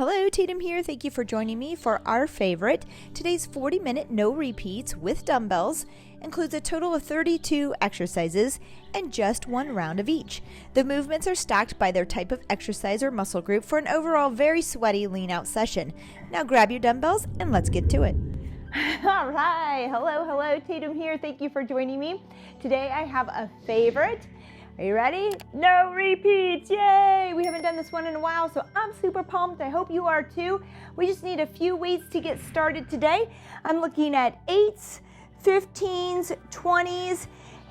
Hello, Tatum here. Thank you for joining me for our favorite. Today's 40-minute no repeats with dumbbells includes a total of 32 exercises and just one round of each. The movements are stacked by their type of exercise or muscle group for an overall very sweaty lean out session. Now grab your dumbbells and let's get to it. All right. Hello, Tatum here. Thank you for joining me. Today I have a favorite. Are you ready? No repeats, yay! We haven't done this one in a while, so I'm super pumped. I hope you are too. We just need a few weights to get started today. I'm looking at 8s, 15s, 20s,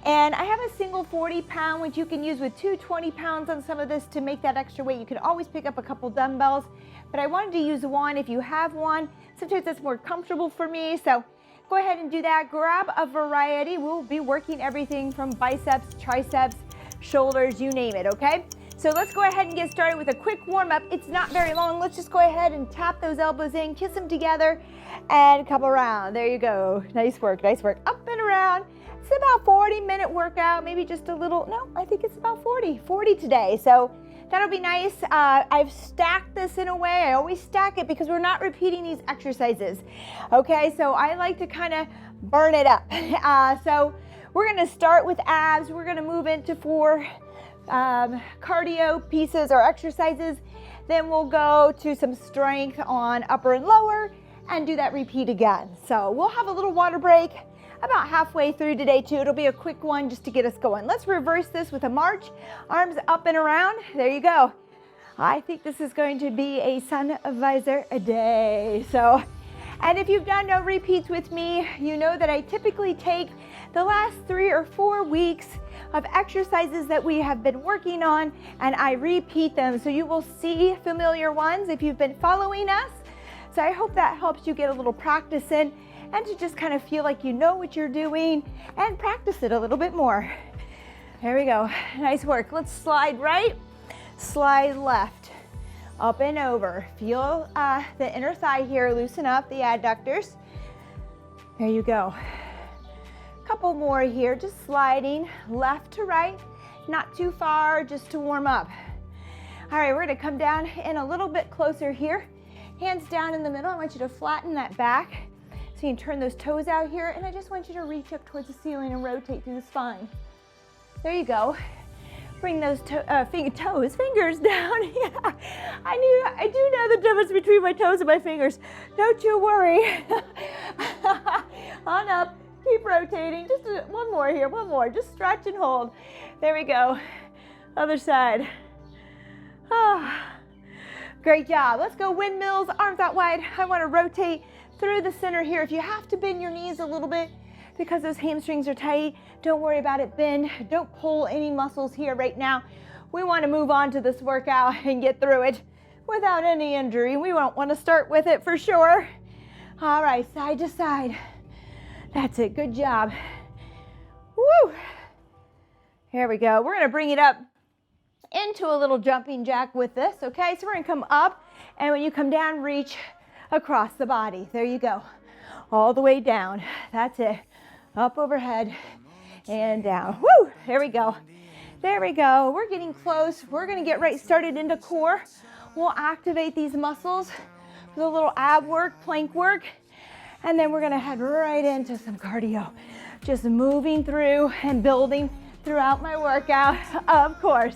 and I have a single 40-pound, which you can use with two 20-pounds on some of this to make that extra weight. You can always pick up a couple dumbbells, but I wanted to use one if you have one. Sometimes that's more comfortable for me, so go ahead and do that. Grab a variety. We'll be working everything from biceps, triceps, shoulders, you name it, okay? So let's go ahead and get started with a quick warm-up. It's not very long. Let's just go ahead and tap those elbows in, kiss them together, and come around. There you go. Nice work, nice work. Up and around. It's about 40-minute workout, maybe just a little, no, I think it's about 40 today. So that'll be nice. I've stacked this in a way. I always stack it because we're not repeating these exercises, okay? So I like to kind of burn it up. So we're gonna start with abs. We're gonna move into 4 cardio pieces or exercises. Then we'll go to some strength on upper and lower and do that repeat again. So we'll have a little water break about halfway through today too. It'll be a quick one just to get us going. Let's reverse this with a march. Arms up and around. There you go. I think this is going to be a sun visor a day. So, and if you've done no repeats with me, you know that I typically take the last 3 or 4 weeks of exercises that we have been working on and I repeat them. So you will see familiar ones if you've been following us. So I hope that helps you get a little practice in and to just kind of feel like you know what you're doing and practice it a little bit more. There we go. Nice work. Let's slide right, slide left, up and over. Feel the inner thigh here, loosen up the adductors. There you go. Couple more here, just sliding left to right, not too far, just to warm up. All right, we're gonna come down in a little bit closer here. Hands down in the middle. I want you to flatten that back so you can turn those toes out here, and I just want you to reach up towards the ceiling and rotate through the spine. There you go. Bring those fingers down. Yeah, I do know the difference between my toes and my fingers. Don't you worry. On up. Keep rotating. Just one more here, one more. Just stretch and hold. There we go. Other side. Ah, great job. Let's go windmills, arms out wide. I want to rotate through the center here. If you have to bend your knees a little bit because those hamstrings are tight, don't worry about it. Bend. Don't pull any muscles here right now. We want to move on to this workout and get through it without any injury. We won't want to start with it for sure. All right, side to side. That's it, good job. Woo! Here we go. We're gonna bring it up into a little jumping jack with this, okay? So we're gonna come up, and when you come down, reach across the body. There you go. All the way down. That's it. Up overhead and down. Woo! There we go. There we go. We're getting close. We're gonna get right started into core. We'll activate these muscles with a little ab work, plank work. And then we're gonna head right into some cardio. Just moving through and building throughout my workout, of course.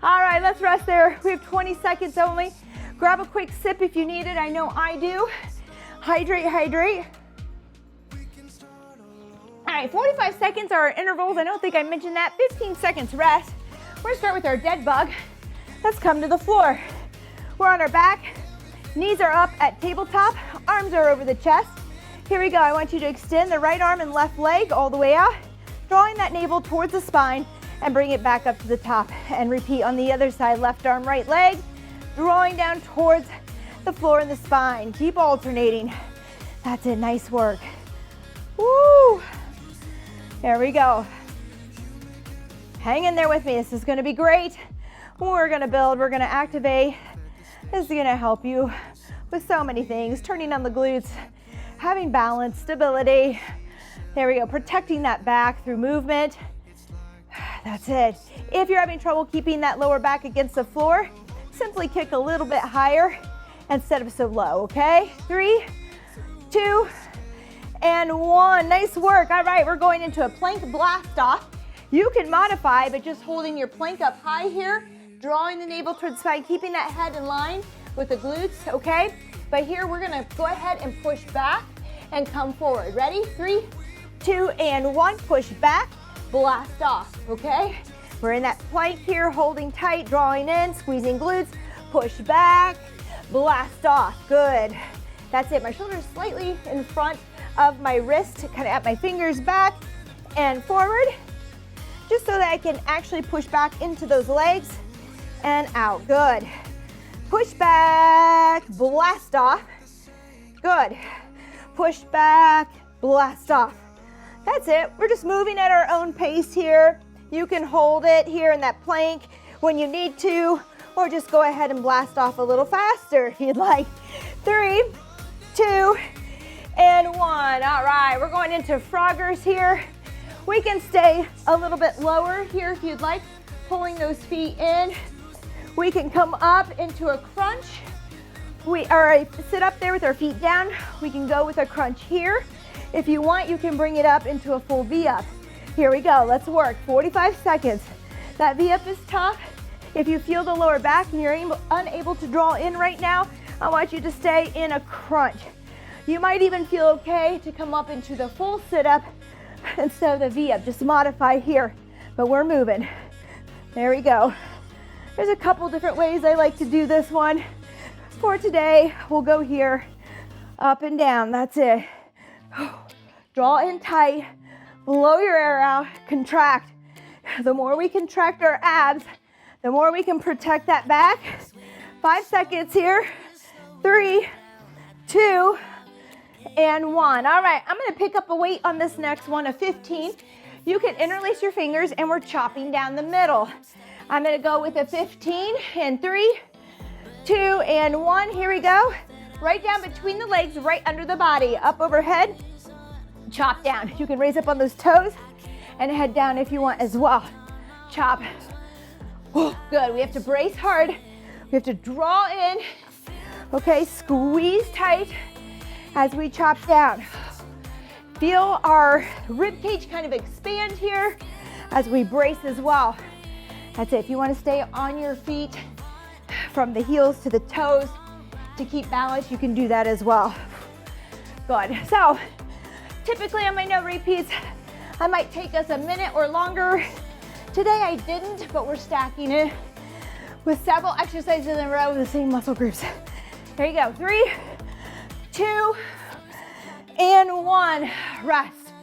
All right, let's rest there. We have 20 seconds only. Grab a quick sip if you need it. I know I do. Hydrate, hydrate. All right, 45 seconds are our intervals. I don't think I mentioned that. 15 seconds rest. We're gonna start with our dead bug. Let's come to the floor. We're on our back. Knees are up at tabletop. Arms are over the chest. Here we go. I want you to extend the right arm and left leg all the way out, drawing that navel towards the spine and bring it back up to the top. And repeat on the other side, left arm, right leg, drawing down towards the floor and the spine. Keep alternating. That's it. Nice work. Woo! There we go. Hang in there with me. This is going to be great. We're going to build. We're going to activate. This is going to help you with so many things. Turning on the glutes, having balance, stability. There we go, protecting that back through movement. That's it. If you're having trouble keeping that lower back against the floor, simply kick a little bit higher instead of so low, okay? 3, 2, and 1. Nice work. All right, we're going into a plank blast off. You can modify, but just holding your plank up high here, drawing the navel towards the spine, keeping that head in line with the glutes, okay? But here we're gonna go ahead and push back and come forward. Ready? 3, 2, and 1. Push back, blast off, okay? We're in that plank here, holding tight, drawing in, squeezing glutes, push back, blast off. Good. That's it. My shoulders slightly in front of my wrist, kind of at my fingers back and forward, just so that I can actually push back into those legs and out. Good. Push back, blast off. Good. Push back, blast off. That's it. We're just moving at our own pace here. You can hold it here in that plank when you need to, or just go ahead and blast off a little faster if you'd like. 3, 2, and 1. All right, we're going into Froggers here. We can stay a little bit lower here if you'd like, pulling those feet in. We can come up into a crunch. Sit up there with our feet down. We can go with a crunch here. If you want, you can bring it up into a full V-up. Here we go, let's work, 45 seconds. That V-up is tough. If you feel the lower back and you're unable to draw in right now, I want you to stay in a crunch. You might even feel okay to come up into the full sit-up instead of the V-up. Just modify here, but we're moving. There we go. There's a couple different ways I like to do this one. For today, we'll go here, up and down, that's it. Draw in tight, blow your air out, contract. The more we contract our abs, the more we can protect that back. 5 seconds here. 3, 2, and 1. All right, I'm gonna pick up a weight on this next one, a 15. You can interlace your fingers and we're chopping down the middle. I'm gonna go with a 15 and 3, 2, and 1. Here we go. Right down between the legs, right under the body, up overhead, chop down. You can raise up on those toes and head down if you want as well. Chop. Whew, good, we have to brace hard. We have to draw in. Okay, squeeze tight as we chop down. Feel our rib cage kind of expand here as we brace as well. That's it. If you want to stay on your feet from the heels to the toes to keep balance, you can do that as well. Good. So typically on my no repeats, I might take us a minute or longer. Today I didn't, but we're stacking it with several exercises in a row with the same muscle groups. There you go. 3, 2, and 1. Rest.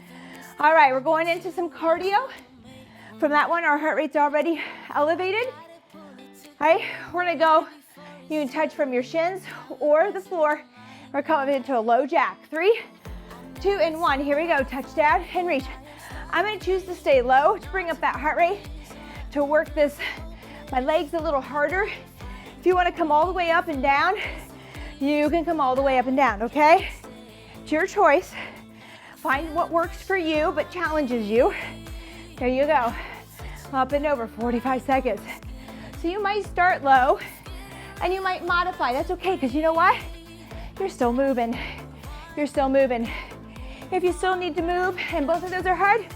All right, we're going into some cardio. From that one, our heart rate's already elevated. All right, we're gonna go, you can touch from your shins or the floor. We're coming into a low jack. 3, 2, and 1. Here we go, touch down and reach. I'm gonna choose to stay low to bring up that heart rate, to work my legs a little harder. If you wanna come all the way up and down, you can come all the way up and down, okay? It's your choice. Find what works for you, but challenges you. There you go. Up and over, 45 seconds. So you might start low and you might modify. That's okay, because you know what? You're still moving. You're still moving. If you still need to move and both of those are hard,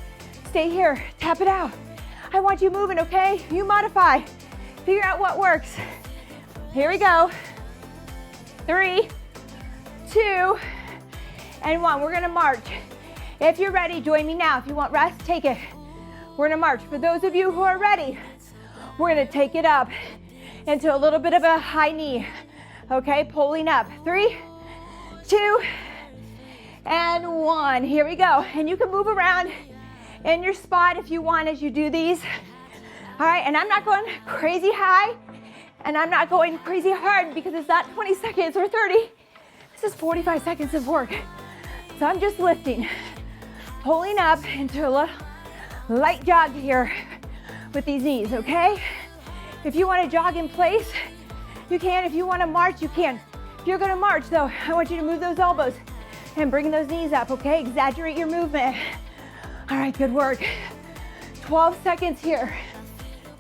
stay here, tap it out. I want you moving, okay? You modify. Figure out what works. Here we go. 3, 2, and 1. We're gonna march. If you're ready, join me now. If you want rest, take it. We're gonna march. For those of you who are ready, we're gonna take it up into a little bit of a high knee. Okay, pulling up. 3, 2, and 1. Here we go. And you can move around in your spot if you want as you do these. All right, and I'm not going crazy high and I'm not going crazy hard because it's not 20 seconds or 30. This is 45 seconds of work. So I'm just lifting, pulling up into a little light jog here with these knees, okay? If you want to jog in place, you can. If you want to march, you can. If you're going to march, though, I want you to move those elbows and bring those knees up, okay? Exaggerate your movement. All right, good work. 12 seconds here.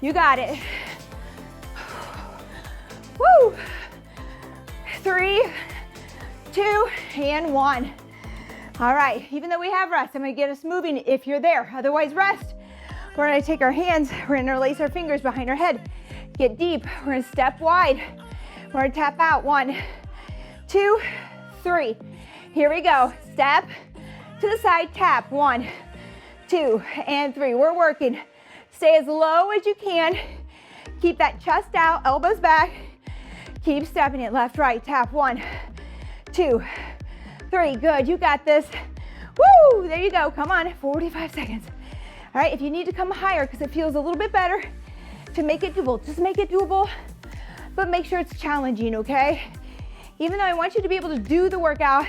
You got it. Woo! 3, 2, and 1. All right, even though we have rest, I'm gonna get us moving if you're there. Otherwise, rest. We're gonna take our hands, we're gonna interlace our fingers behind our head. Get deep, we're gonna step wide. We're gonna tap out, 1, 2, 3. Here we go, step to the side, tap, 1, 2, and 3. We're working. Stay as low as you can. Keep that chest out, elbows back. Keep stepping it, left, right, tap, 1, 2, 3, good, you got this. Woo, there you go, come on, 45 seconds. All right, if you need to come higher because it feels a little bit better, to make it doable, just make it doable, but make sure it's challenging, okay? Even though I want you to be able to do the workout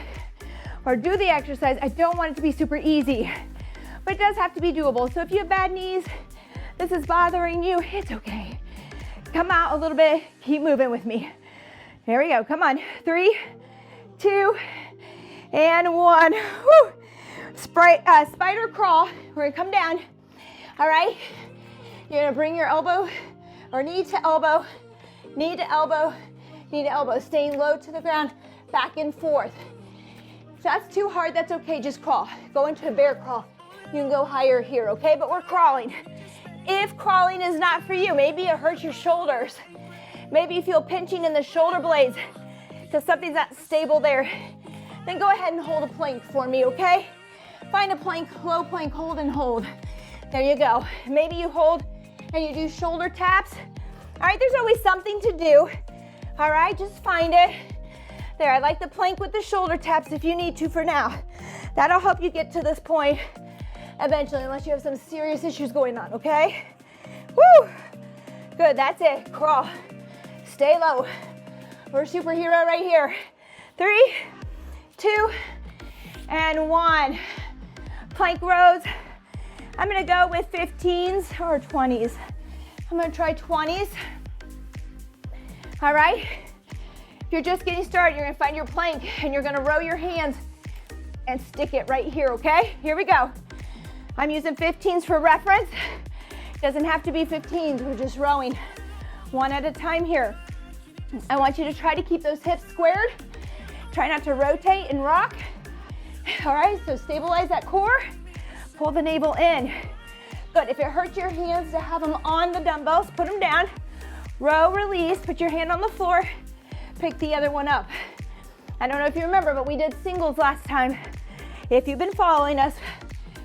or do the exercise, I don't want it to be super easy, but it does have to be doable. So if you have bad knees, this is bothering you, it's okay. Come out a little bit, keep moving with me. Here we go, come on, 3, 2, and 1. Woo. Spider crawl, we're gonna come down. All right, you're gonna bring your elbow or knee to elbow, knee to elbow, knee to elbow, staying low to the ground, back and forth. If that's too hard, that's okay, just crawl. Go into a bear crawl. You can go higher here, okay? But we're crawling. If crawling is not for you, maybe it hurts your shoulders. Maybe you feel pinching in the shoulder blades because something's not stable there. Then go ahead and hold a plank for me, okay? Find a plank, low plank, hold and hold. There you go. Maybe you hold and you do shoulder taps. All right, there's always something to do. All right, just find it. There, I like the plank with the shoulder taps if you need to for now. That'll help you get to this point eventually, unless you have some serious issues going on, okay? Woo! Good, that's it, crawl. Stay low. We're a superhero right here. 3, 2, and 1. Plank rows. I'm gonna go with 15s or 20s. I'm gonna try 20s. All right? If you're just getting started, you're gonna find your plank and you're gonna row your hands and stick it right here, okay? Here we go. I'm using 15s for reference. It doesn't have to be 15s, we're just rowing one at a time here. I want you to try to keep those hips squared. Try not to rotate and rock. All right, so stabilize that core. Pull the navel in. Good, if it hurts your hands to have them on the dumbbells, put them down. Row, release, put your hand on the floor. Pick the other one up. I don't know if you remember, but we did singles last time. If you've been following us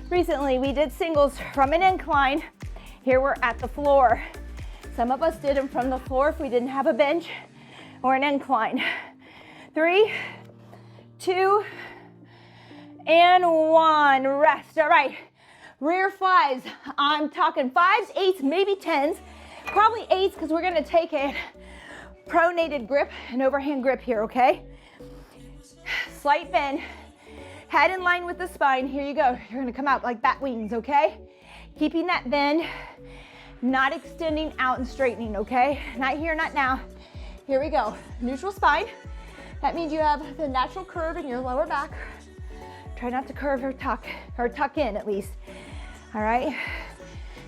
recently, we did singles from an incline. Here we're at the floor. Some of us did them from the floor if we didn't have a bench or an incline. 3, 2, and 1. Rest. All right. Rear flies. I'm talking 5s, 8s, maybe 10s. Probably 8s because we're going to take a pronated grip, an overhand grip here, okay? Slight bend. Head in line with the spine. Here you go. You're going to come out like bat wings, okay? Keeping that bend, not extending out and straightening, okay? Not here, not now. Here we go. Neutral spine. That means you have the natural curve in your lower back. Try not to curve or tuck in at least. All right,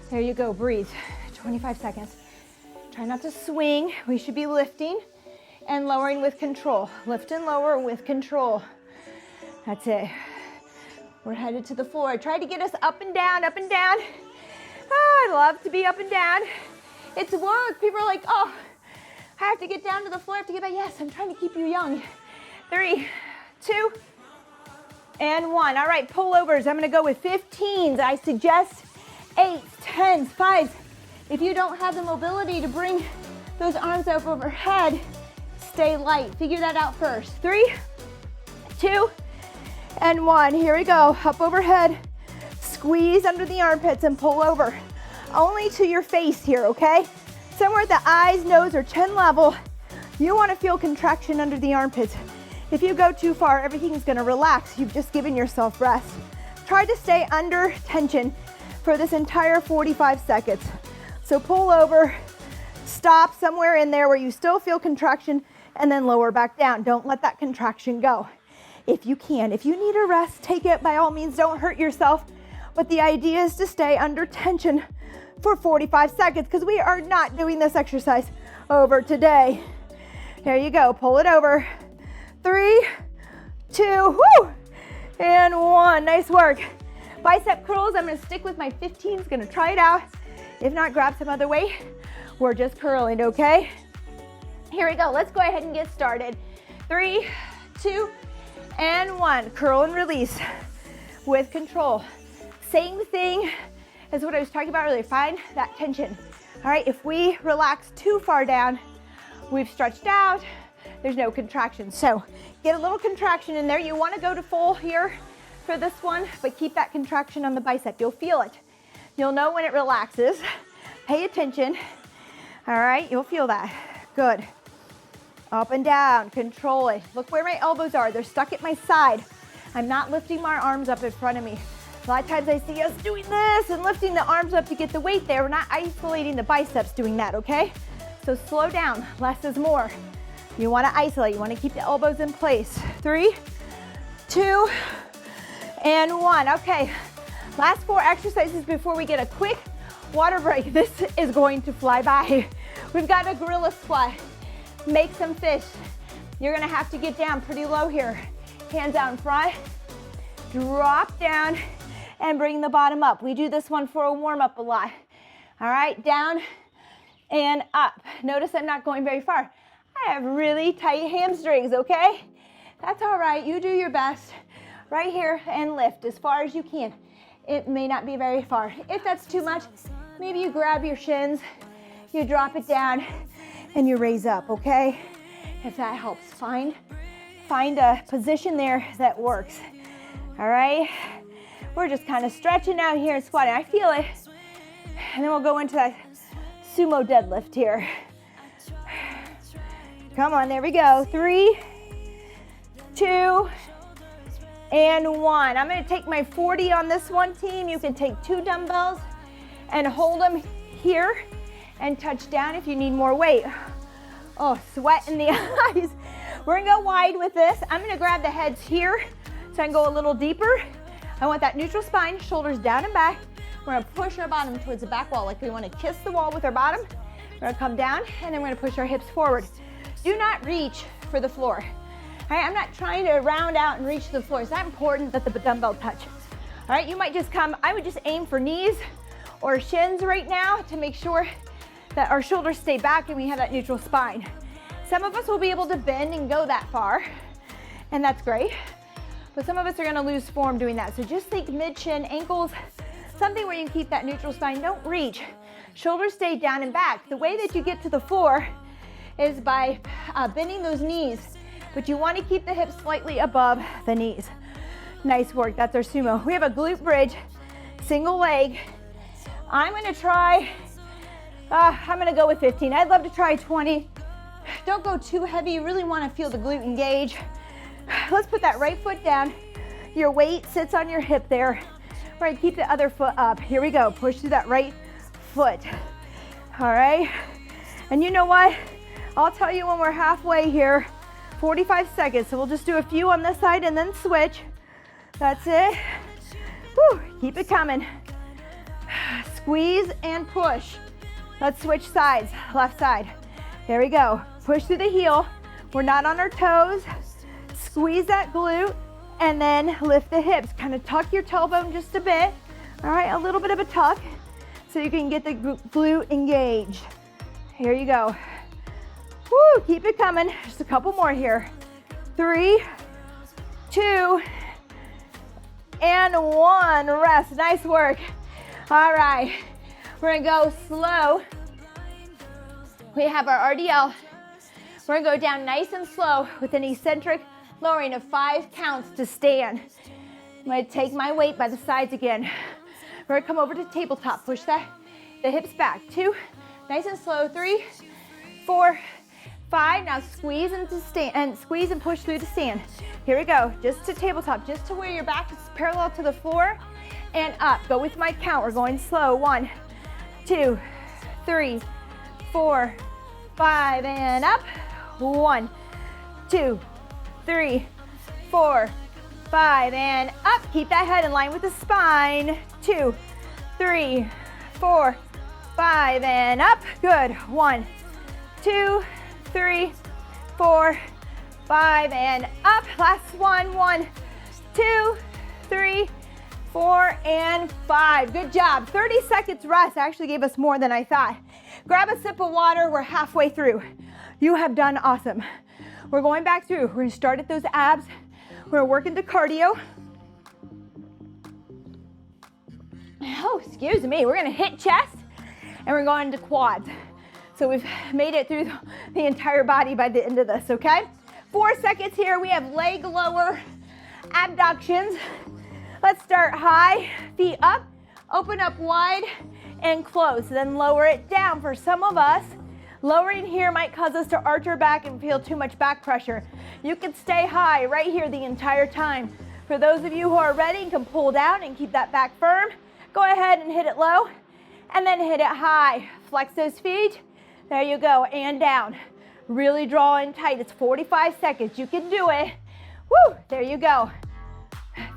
there you go, breathe. 25 seconds. Try not to swing. We should be lifting and lowering with control. Lift and lower with control. That's it. We're headed to the floor. Try to get us up and down, up and down. Oh, I love to be up and down. It's work. People are like, oh, I have to get down to the floor, I have to get back. Yes, I'm trying to keep you young. 3, 2, and 1. All right, pullovers. I'm gonna go with 15s. I suggest 8s, 10s, 5s. If you don't have the mobility to bring those arms up overhead, stay light. Figure that out first. 3, 2, and 1. Here we go. Up overhead. Squeeze under the armpits and pull over. Only to your face here, okay? Somewhere at the eyes, nose, or chin level, you want to feel contraction under the armpits. If you go too far, everything's going to relax. You've just given yourself rest. Try to stay under tension for this entire 45 seconds. So pull over, stop somewhere in there where you still feel contraction, and then lower back down. Don't let that contraction go. If you can, if you need a rest, take it. By all means, don't hurt yourself. But the idea is to stay under tension for 45 seconds because we are not doing this exercise over today. There you go, pull it over. 2, woo, and 1. Nice work. Bicep curls, I'm gonna stick with my 15s, gonna try it out. If not, grab some other weight. We're just curling, okay? Here we go, let's go ahead and get started. 3, 2, and 1. Curl and release with control. Same thing as what I was talking about earlier, find that tension. All right, if we relax too far down, we've stretched out, there's no contraction. So get a little contraction in there. You wanna go to full here for this one, but keep that contraction on the bicep. You'll feel it. You'll know when it relaxes. Pay attention. All right, you'll feel that. Good. Up and down, control it. Look where my elbows are. They're stuck at my side. I'm not lifting my arms up in front of me. A lot of times I see us doing this and lifting the arms up to get the weight there. We're not isolating the biceps doing that, okay? So slow down, less is more. You wanna isolate, you wanna keep the elbows in place. 3, 2, and 1. Okay, last 4 exercises before we get a quick water break. This is going to fly by. We've got a gorilla squat. Make some fish. You're gonna have to get down pretty low here. Hands out in front, drop down, and bring the bottom up. We do this one for a warm-up a lot. All right, down and up. Notice I'm not going very far. I have really tight hamstrings, okay? That's all right, you do your best. Right here and lift as far as you can. It may not be very far. If that's too much, maybe you grab your shins, you drop it down, and you raise up, okay? If that helps, find a position there that works. All right, we're just kind of stretching out here and squatting. I feel it. And then we'll go into that sumo deadlift here. Come on, there we go. 3, 2, and 1. I'm gonna take my 40 on this one, team. You can take 2 dumbbells and hold them here and touch down if you need more weight. Oh, sweat in the eyes. We're gonna go wide with this. I'm gonna grab the heads here so I can go a little deeper. I want that neutral spine, shoulders down and back. We're gonna push our bottom towards the back wall like we wanna kiss the wall with our bottom. We're gonna come down and then we're gonna push our hips forward. Do not reach for the floor. All right, I'm not trying to round out and reach the floor. It's not important that the dumbbell touch. All right, you might just come, I would just aim for knees or shins right now to make sure that our shoulders stay back and we have that neutral spine. Some of us will be able to bend and go that far, and that's great. But some of us are gonna lose form doing that. So just think mid-shin, ankles, something where you can keep that neutral spine. Don't reach. Shoulders stay down and back. The way that you get to the floor is by bending those knees, but you wanna keep the hips slightly above the knees. Nice work, that's our sumo. We have a glute bridge, single leg. I'm gonna try, I'm gonna go with 15. I'd love to try 20. Don't go too heavy, you really wanna feel the glute engage. Let's put that right foot down. Your weight sits on your hip there. We're gonna keep the other foot up. Here we go, push through that right foot. All right, and you know what? I'll tell you when we're halfway here, 45 seconds. So we'll just do a few on this side and then switch. That's it. Whew, keep it coming. Squeeze and push. Let's switch sides, left side. There we go. Push through the heel. We're not on our toes. Squeeze that glute and then lift the hips. Kind of tuck your tailbone just a bit. All right, a little bit of a tuck so you can get the glute engaged. Here you go. Woo, keep it coming. Just a couple more here. 3, 2, and 1. Rest. Nice work. All right, we're gonna go slow. We have our RDL. We're gonna go down nice and slow with an eccentric lowering of 5 counts to stand. I'm gonna take my weight by the sides again. We're gonna come over to tabletop. Push the hips back. 2, nice and slow. 3, 4, 5. Now squeeze into stand and squeeze and push through to stand. Here we go. Just to tabletop, just to where your back is parallel to the floor and up. Go with my count. We're going slow. 1, 2, 3, 4, 5, and up. 1, 2, 3, 4, 5, and up. Keep that head in line with the spine. 2, 3, 4, 5, and up. Good. 1, 2, 3, 4, 5, and up. Last one. 1, 2, 3, 4, and 5. Good job. 30 seconds rest actually gave us more than I thought. Grab a sip of water. We're halfway through. You have done awesome. We're going back through. We're gonna start at those abs. We're working the cardio. Oh, excuse me. We're gonna hit chest and we're going to quads. So we've made it through the entire body by the end of this, okay? 4 seconds here. We have leg lower abductions. Let's start high, feet up, open up wide and close. Then lower it down. For some of us, lowering here might cause us to arch our back and feel too much back pressure. You can stay high right here the entire time. For those of you who are ready and can pull down and keep that back firm, go ahead and hit it low and then hit it high. Flex those feet. There you go, and down. Really draw in tight. It's 45 seconds. You can do it. Woo, there you go.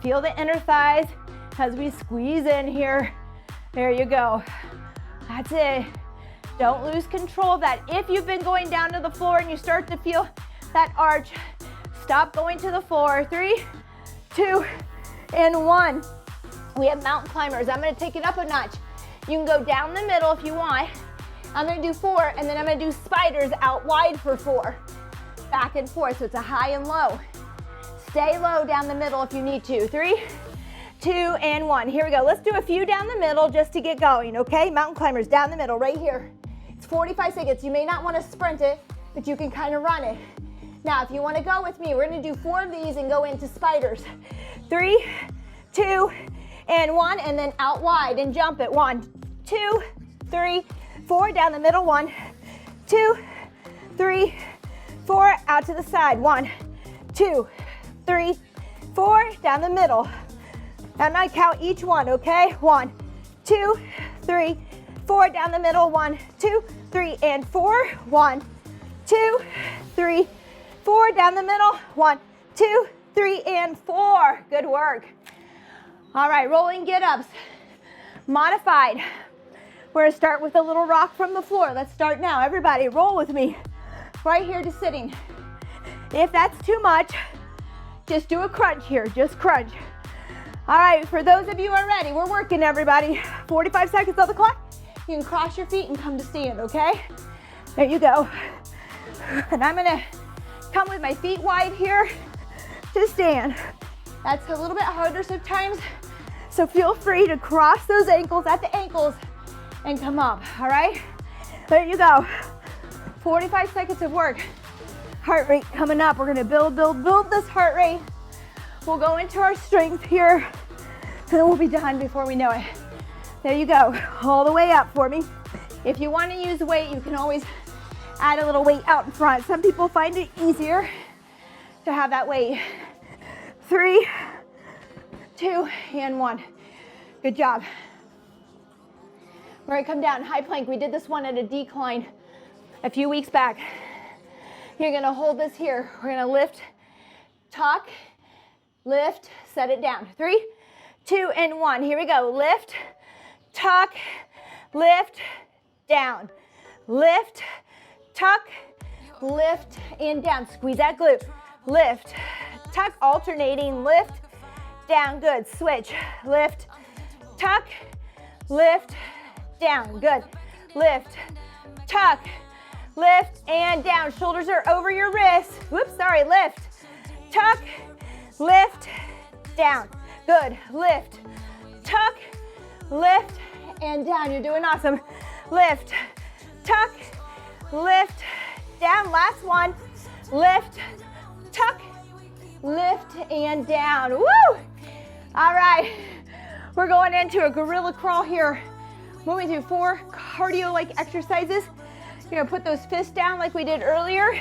Feel the inner thighs as we squeeze in here. There you go. That's it. Don't lose control of that. If you've been going down to the floor and you start to feel that arch, stop going to the floor. 3, 2, and 1. We have mountain climbers. I'm gonna take it up a notch. You can go down the middle if you want. I'm gonna do 4, and then I'm gonna do spiders out wide for 4. Back and forth, so it's a high and low. Stay low down the middle if you need to. 3, 2, and 1. Here we go. Let's do a few down the middle just to get going, okay? Mountain climbers down the middle right here. It's 45 seconds. You may not want to sprint it, but you can kind of run it. Now, if you want to go with me, we're going to do 4 of these and go into spiders. 3, 2, and 1, and then out wide and jump it. 1, 2, 3, 4, down the middle. 1, 2, 3, 4, out to the side. 1, 2, 3, 4, down the middle. I'm gonna count each one, okay? 1, 2, 3, 4, down the middle. 1, 2, 3, and 4. 1, 2, 3, 4, down the middle. 1, 2, 3, and 4. Good work. All right, rolling get-ups. Modified. We're gonna start with a little rock from the floor. Let's start now. Everybody, roll with me. Right here to sitting. If that's too much, just do a crunch here, just crunch. All right, for those of you who are ready, we're working, everybody. 45 seconds on the clock. You can cross your feet and come to stand, okay? There you go. And I'm gonna come with my feet wide here to stand. That's a little bit harder sometimes, so feel free to cross those ankles at the ankles and come up, all right? There you go. 45 seconds of work. Heart rate coming up. We're gonna build this heart rate. We'll go into our strength here, and then we'll be done before we know it. There you go, all the way up for me. If you want to use weight, you can always add a little weight out in front. Some people find it easier to have that weight. 3, 2, and 1. Good job. We're gonna come down, high plank. We did this one at a decline a few weeks back. You're gonna hold this here. We're gonna lift, tuck, lift, set it down. 3, 2, and 1. Here we go. Lift, tuck, lift, down. Lift, tuck, lift, and down. Squeeze that glute. Lift, tuck, alternating, lift, down. Good. Switch. Lift, tuck, lift, down. Good. Lift, tuck, lift, and down. Shoulders are over your wrists. Whoops, sorry. Lift, tuck, lift, down. Good. Lift, tuck, lift, and down. You're doing awesome. Lift, tuck, lift, down. Last one. Lift, tuck, lift, and down. Woo! All right. We're going into a gorilla crawl here. Moving through 4 cardio-like exercises. You're gonna put those fists down like we did earlier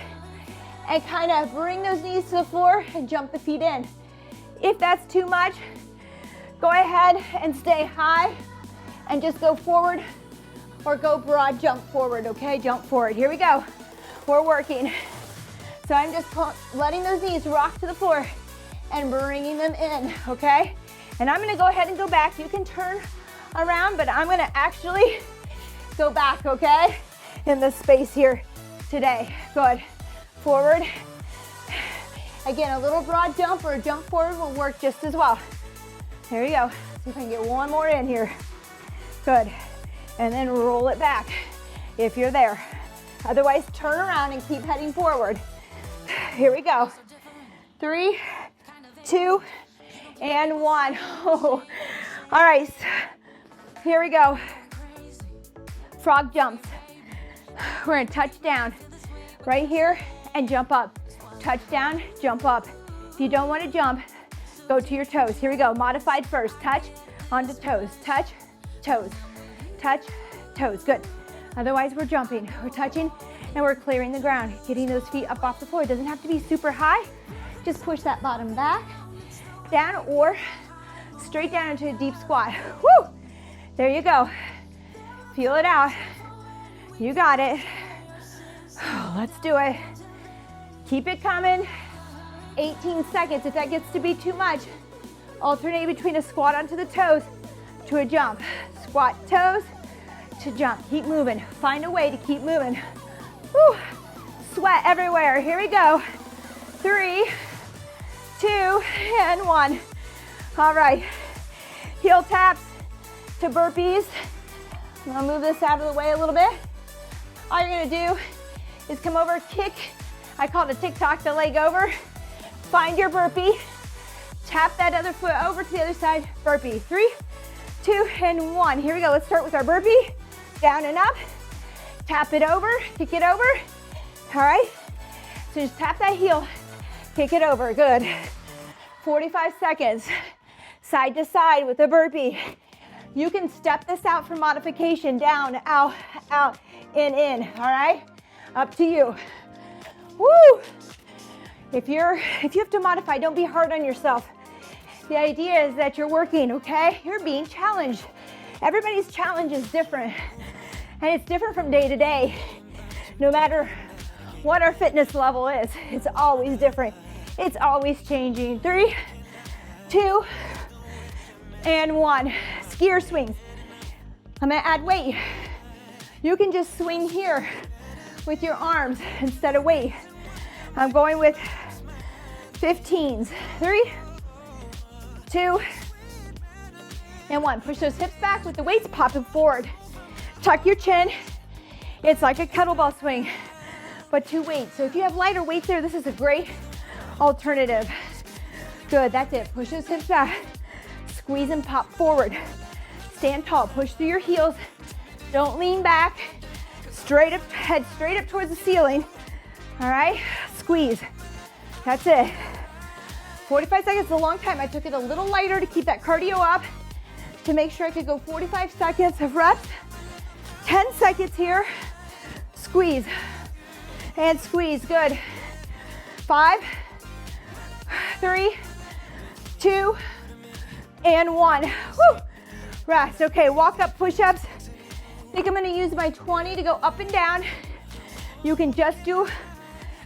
and kind of bring those knees to the floor and jump the feet in. If that's too much, go ahead and stay high and just go forward or go broad jump forward, okay? Jump forward. Here we go. We're working. So I'm just letting those knees rock to the floor and bringing them in, okay? And I'm gonna go ahead and go back. You can turn around, but I'm gonna actually go back, okay? In this space here today. Good. Forward, Again, a little broad jump or a jump forward will work just as well. There you go. See if I can get one more in here. Good. And then roll it back if you're there. Otherwise, turn around and keep heading forward. Here we go. 3, 2, and 1. Oh. All right, here we go. Frog jumps. We're gonna touch down right here and jump up. Touch down, jump up. If you don't want to jump, go to your toes. Here we go, modified first. Touch, onto toes, touch, toes, touch, toes. Good. Otherwise, we're jumping, we're touching, and we're clearing the ground. Getting those feet up off the floor. It doesn't have to be super high. Just push that bottom back, down, or straight down into a deep squat. Woo! There you go. Feel it out. You got it. Let's do it. Keep it coming. 18 seconds. If that gets to be too much, alternate between a squat onto the toes to a jump. Squat toes to jump. Keep moving. Find a way to keep moving. Woo! Sweat everywhere. Here we go. 3, 2, and 1. All right. Heel taps to burpees. I'm gonna move this out of the way a little bit. All you're gonna do is come over, kick. I call it a tick-tock, the leg over. Find your burpee. Tap that other foot over to the other side. Burpee. 3, 2, and 1. Here we go. Let's start with our burpee. Down and up. Tap it over. Kick it over. All right. So just tap that heel. Kick it over. Good. 45 seconds. Side to side with a burpee. You can step this out for modification. Down, out, out, in. All right? Up to you. Woo! If you have to modify, don't be hard on yourself. The idea is that you're working, okay? You're being challenged. Everybody's challenge is different, and it's different from day to day. No matter what our fitness level is, it's always different. It's always changing. 3, 2, and 1. Skier swings. I'm gonna add weight. You can just swing here with your arms instead of weight. I'm going with 15s. 3, 2, and 1. Push those hips back with the weights popping forward. Tuck your chin. It's like a kettlebell swing, but 2 weights. So if you have lighter weights there, this is a great alternative. Good, that's it. Push those hips back. Squeeze and pop forward. Stand tall, push through your heels. Don't lean back. Straight up, head straight up towards the ceiling. All right, squeeze. That's it. 45 seconds is a long time. I took it a little lighter to keep that cardio up, to make sure I could go 45 seconds of reps. 10 seconds here. Squeeze and squeeze. Good. 5, 3, 2, and 1. Woo. Rest. Okay, walk up push-ups. I think I'm gonna use my 20 to go up and down. You can just do,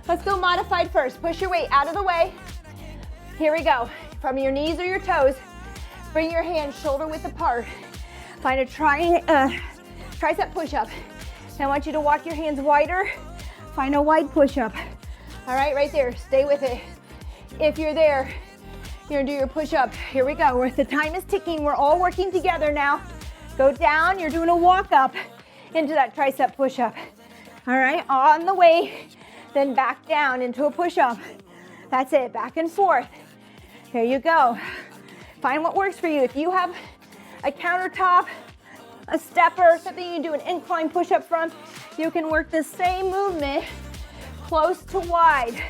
let's go modified first. Push your weight out of the way. Here we go. From your knees or your toes, bring your hands shoulder width apart. Find a tricep push-up. I want you to walk your hands wider. Find a wide push-up. All right, right there, stay with it. If you're there, you're gonna do your push-up. Here we go, the time is ticking. We're all working together now. Go down, you're doing a walk up into that tricep push-up. All right, on the way, then back down into a push-up. That's it, back and forth. There you go. Find what works for you. If you have a countertop, a stepper, something you can do an incline push-up from, you can work the same movement close to wide.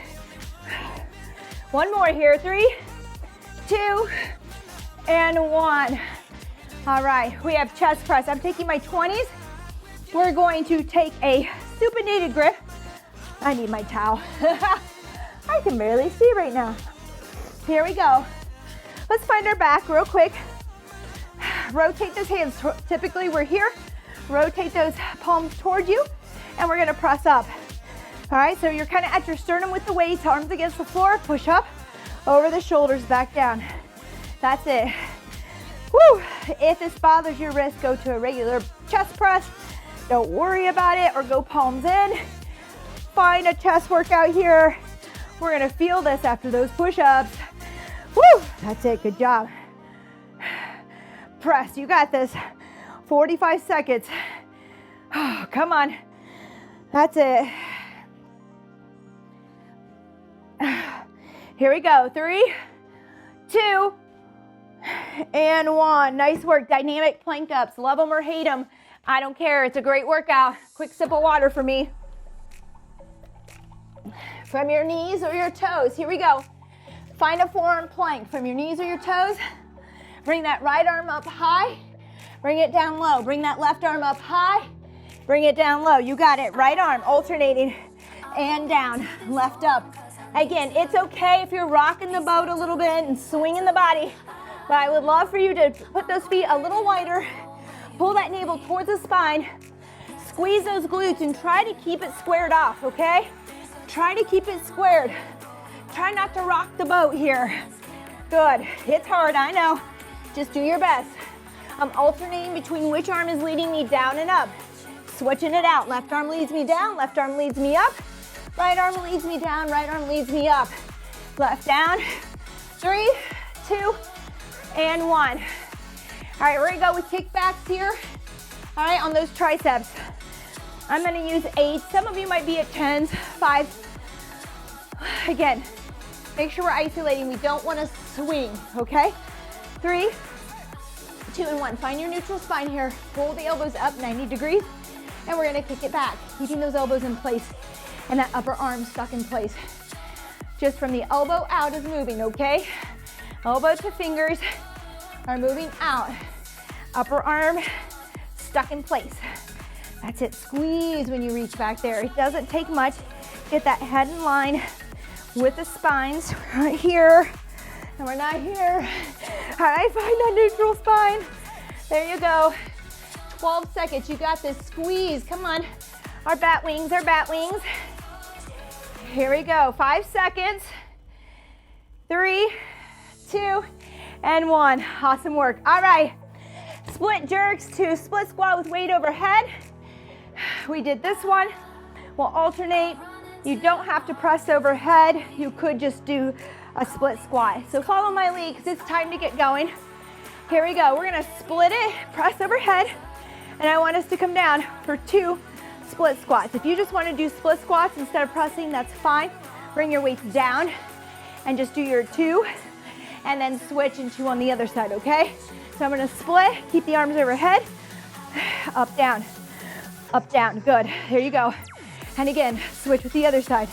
One more here, 3, 2, and 1. All right, we have chest press. I'm taking my 20s. We're going to take a supinated grip. I need my towel. I can barely see right now. Here we go. Let's find our back real quick. Rotate those hands. Typically we're here. Rotate those palms towards you, and we're gonna press up. All right, so you're kind of at your sternum with the weights, arms against the floor, push up, over the shoulders, back down. That's it. Woo! If this bothers your wrist, go to a regular chest press. Don't worry about it, or go palms in. Find a chest workout here. We're gonna feel this after those push-ups. Woo, that's it, good job. Press, you got this. 45 seconds. Oh, come on, that's it. Here we go, 3, 2, and 1. Nice work, dynamic plank ups. Love them or hate them, I don't care, it's a great workout. Quick sip of water for me. From your knees or your toes, here we go. Find a forearm plank from your knees or your toes. Bring that right arm up high, bring it down low. Bring that left arm up high, bring it down low. You got it, right arm alternating and down, left up. Again, it's okay if you're rocking the boat a little bit and swinging the body, but I would love for you to put those feet a little wider, pull that navel towards the spine, squeeze those glutes and try to keep it squared off, okay? Try to keep it squared. Try not to rock the boat here. Good, it's hard, I know. Just do your best. I'm alternating between which arm is leading me down and up. Switching it out. Left arm leads me down, left arm leads me up. Right arm leads me down, right arm leads me up. Left down. 3, 2, and 1. All right, we're gonna go with kickbacks here. All right, on those triceps. I'm gonna use 8. Some of you might be at 10s, 5s. Again, make sure we're isolating. We don't wanna swing, okay? 3, 2, and 1. Find your neutral spine here. Roll the elbows up 90 degrees, and we're gonna kick it back, keeping those elbows in place and that upper arm stuck in place. Just from the elbow out is moving, okay? Elbow to fingers are moving out. Upper arm stuck in place. That's it, squeeze when you reach back there. It doesn't take much. Get that head in line with the spines right here. And we're not here. All right, find that neutral spine. There you go. 12 seconds, you got this, squeeze, come on. Our bat wings, our bat wings. Here we go, 5 seconds. 3, 2, and 1. Awesome work. All right, split jerks to split squat with weight overhead. We did this one. We'll alternate. You don't have to press overhead. You could just do a split squat. So follow my lead because it's time to get going. Here we go. We're gonna split it, press overhead, and I want us to come down for 2 split squats. If you just want to do split squats instead of pressing, that's fine. Bring your weights down and just do your 2 and then switch and 2 on the other side, okay? So I'm gonna split, keep the arms overhead, up, down, good. There you go. And again, switch with the other side.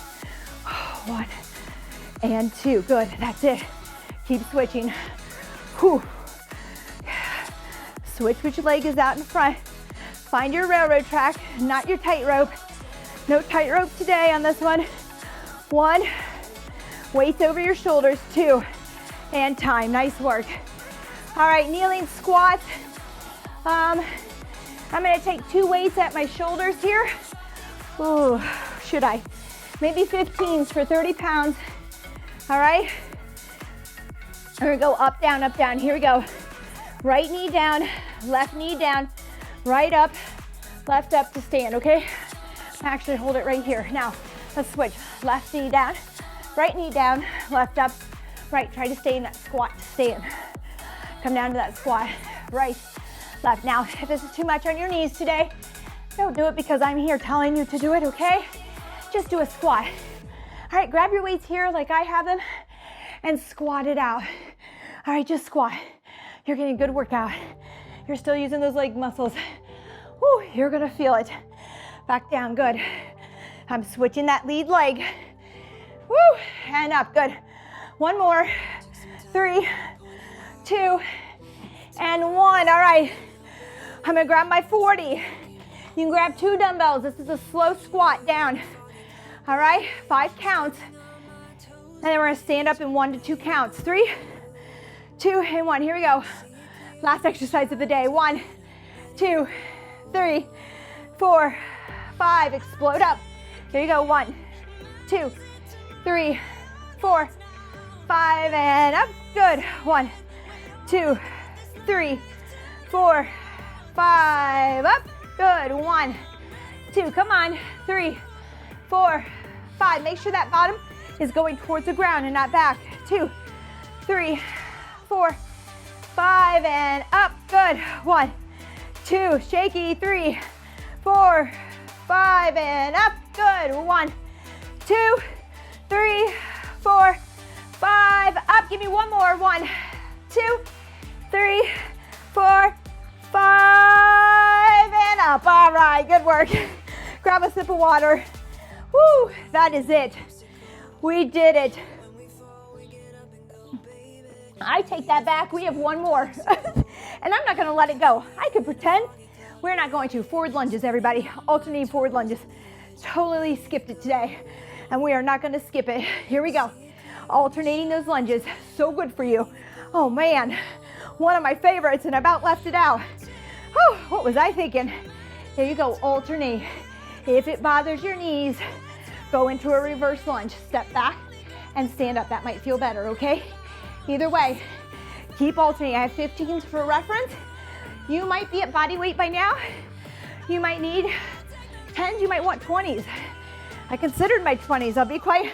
1 and 2, good, that's it. Keep switching. Whew. Switch which leg is out in front. Find your railroad track, not your tightrope. No tightrope today on this one. 1, weights over your shoulders, 2, and time, nice work. All right, kneeling squats. I'm gonna take 2 weights at my shoulders here. Ooh, should I? Maybe 15s for 30 pounds. All right, we're gonna go up, down, here we go. Right knee down, left knee down, right up, left up to stand, okay? Actually hold it right here. Now, let's switch. Left knee down, right knee down, left up, right. Try to stay in that squat to stand. Come down to that squat, right, left. Now, if this is too much on your knees today, don't do it because I'm here telling you to do it, okay? Just do a squat. All right, grab your weights here like I have them and squat it out. All right, just squat. You're getting a good workout. You're still using those leg muscles. Woo, you're gonna feel it. Back down, good. I'm switching that lead leg. Woo, and up, good. 1 more. 3, 2, and 1. All right, I'm gonna grab my 40. You can grab 2 dumbbells. This is a slow squat down. All right, 5 counts. And then we're gonna stand up in 1 to 2 counts. 3, 2, and 1. Here we go. Last exercise of the day. 1, 2, 3, 4, 5. Explode up. Here you go. 1, 2, 3, 4, 5, and up. Good. 1, 2, 3, 4, 5. Up. Good. 1, 2. Come on. 3, 4, 5. Make sure that bottom is going towards the ground and not back. 2, 3, 4, 5, and up. Good. 1, 2, shaky. 3, 4, 5, and up. Good. 1, 2, 3, 4, 5, up. Give me one more. 1, 2, 3, 4, 5, and up. All right, good work. Grab a sip of water. Woo, that is it. We did it. I take that back. We have one more. And I'm not gonna let it go. I could pretend. We're not going to. Forward lunges, everybody. Alternating forward lunges. Totally skipped it today. And we are not gonna skip it. Here we go. Alternating those lunges. So good for you. Oh man, one of my favorites, and I about left it out. Whew, what was I thinking? There you go, alternate. If it bothers your knees, go into a reverse lunge. Step back and stand up. That might feel better, okay? Either way, keep alternating. I have 15s for reference. You might be at body weight by now. You might need 10s, you might want 20s. I considered my 20s, I'll be quite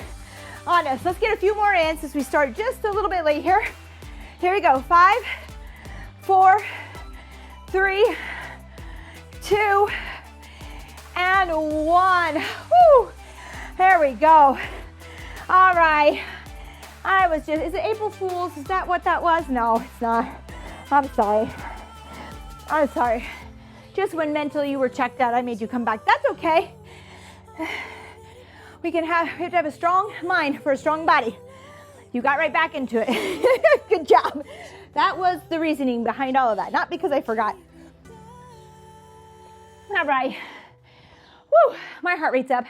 honest. Let's get a few more in since we started just a little bit late here. Here we go, 5, 4, 3, 2, and 1. Woo! There we go. All right. Is it April Fool's? Is that what that was? No, it's not. I'm sorry. I'm sorry. Just when mentally you were checked out, I made you come back. That's okay. We have to have a strong mind for a strong body. You got right back into it. Good job. That was the reasoning behind all of that, not because I forgot. All right. Woo, my heart rate's up.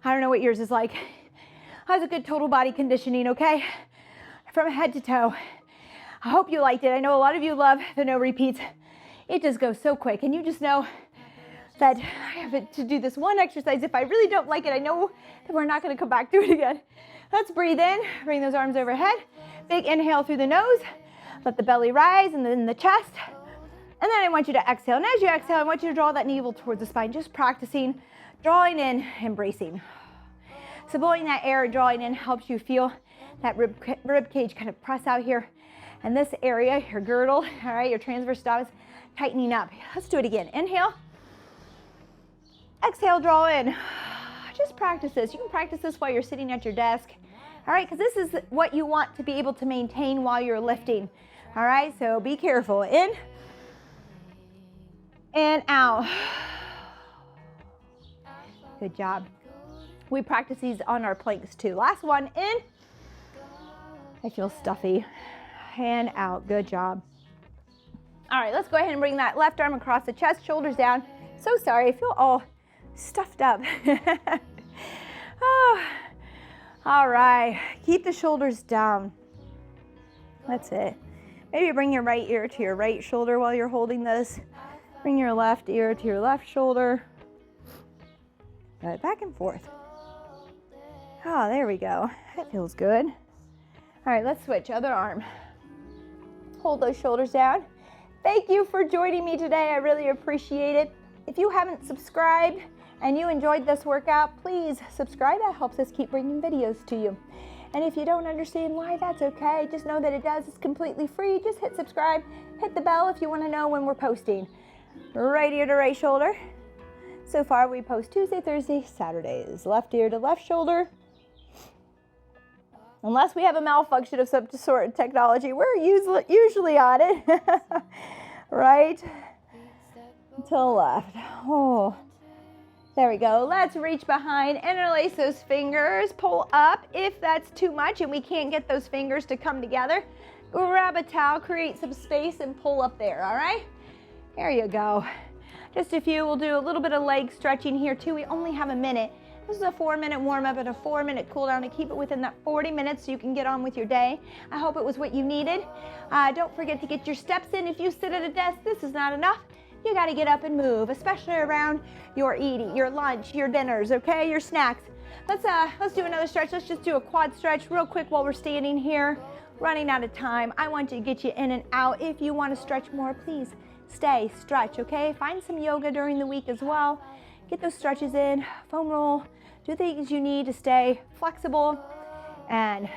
I don't know what yours is like. How's a good total body conditioning, okay? From head to toe. I hope you liked it. I know a lot of you love the no repeats. It just goes so quick, and you just know that I have to do this one exercise. If I really don't like it, I know that we're not gonna come back to it again. Let's breathe in, bring those arms overhead. Big inhale through the nose. Let the belly rise and then the chest. And then I want you to exhale. And as you exhale, I want you to draw that navel towards the spine, just practicing drawing in and bracing. So blowing that air and drawing in helps you feel that rib cage kind of press out here. And this area, your girdle, all right, your transverse abdominis, tightening up. Let's do it again. Inhale. Exhale, draw in. Just practice this. You can practice this while you're sitting at your desk. All right, because this is what you want to be able to maintain while you're lifting. All right, so be careful. In and out. Good job. We practice these on our planks too. Last one, in. I feel stuffy. And out. Good job. All right, let's go ahead and bring that left arm across the chest, shoulders down. So sorry, I feel all stuffed up. Oh. All right, keep the shoulders down. That's it. Maybe bring your right ear to your right shoulder while you're holding this. Bring your left ear to your left shoulder. Back and forth. Oh, there we go. That feels good. All right, let's switch. Other arm. Hold those shoulders down. Thank you for joining me today. I really appreciate it. If you haven't subscribed and you enjoyed this workout, please subscribe. That helps us keep bringing videos to you. And if you don't understand why, that's okay. Just know that it does. It's completely free. Just hit subscribe. Hit the bell if you want to know when we're posting. Right ear to right shoulder. So far, we post Tuesday, Thursday, Saturdays. Left ear to left shoulder. Unless we have a malfunction of some sort of technology, we're usually on it. Right to the left. Oh, there we go. Let's reach behind, interlace those fingers, pull up. If that's too much and we can't get those fingers to come together, grab a towel, create some space, and pull up there, all right? There you go. Just a few. We'll do a little bit of leg stretching here too. We only have a minute. This is a 4-minute warm-up and a 4-minute cool down to keep it within that 40 minutes so you can get on with your day. I hope it was what you needed. Don't forget to get your steps in. If you sit at a desk, this is not enough. You got to get up and move, especially around your eating, your lunch, your dinners, okay, your snacks. Let's do another stretch. Let's just do a quad stretch real quick while we're standing here. Running out of time. I want to get you in and out. If you want to stretch more, please stay, stretch, okay? Find some yoga during the week as well. Get those stretches in, foam roll, do things you need to stay flexible, and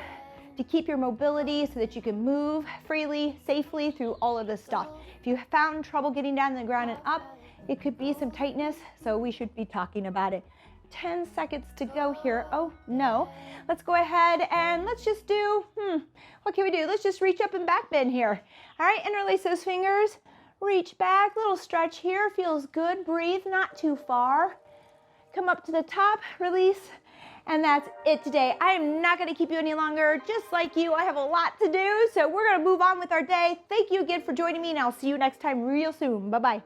to keep your mobility so that you can move freely, safely through all of this stuff. If you found trouble getting down to the ground and up, it could be some tightness, so we should be talking about it. 10 seconds to go here. Oh no. Let's go ahead and let's just do, what can we do? Let's just reach up and back bend here. All right, interlace those fingers. Reach back, little stretch here. Feels good. Breathe, not too far. Come up to the top, release. And that's it today. I am not gonna keep you any longer. Just like you, I have a lot to do, so we're gonna move on with our day. Thank you again for joining me, and I'll see you next time real soon. Bye-bye.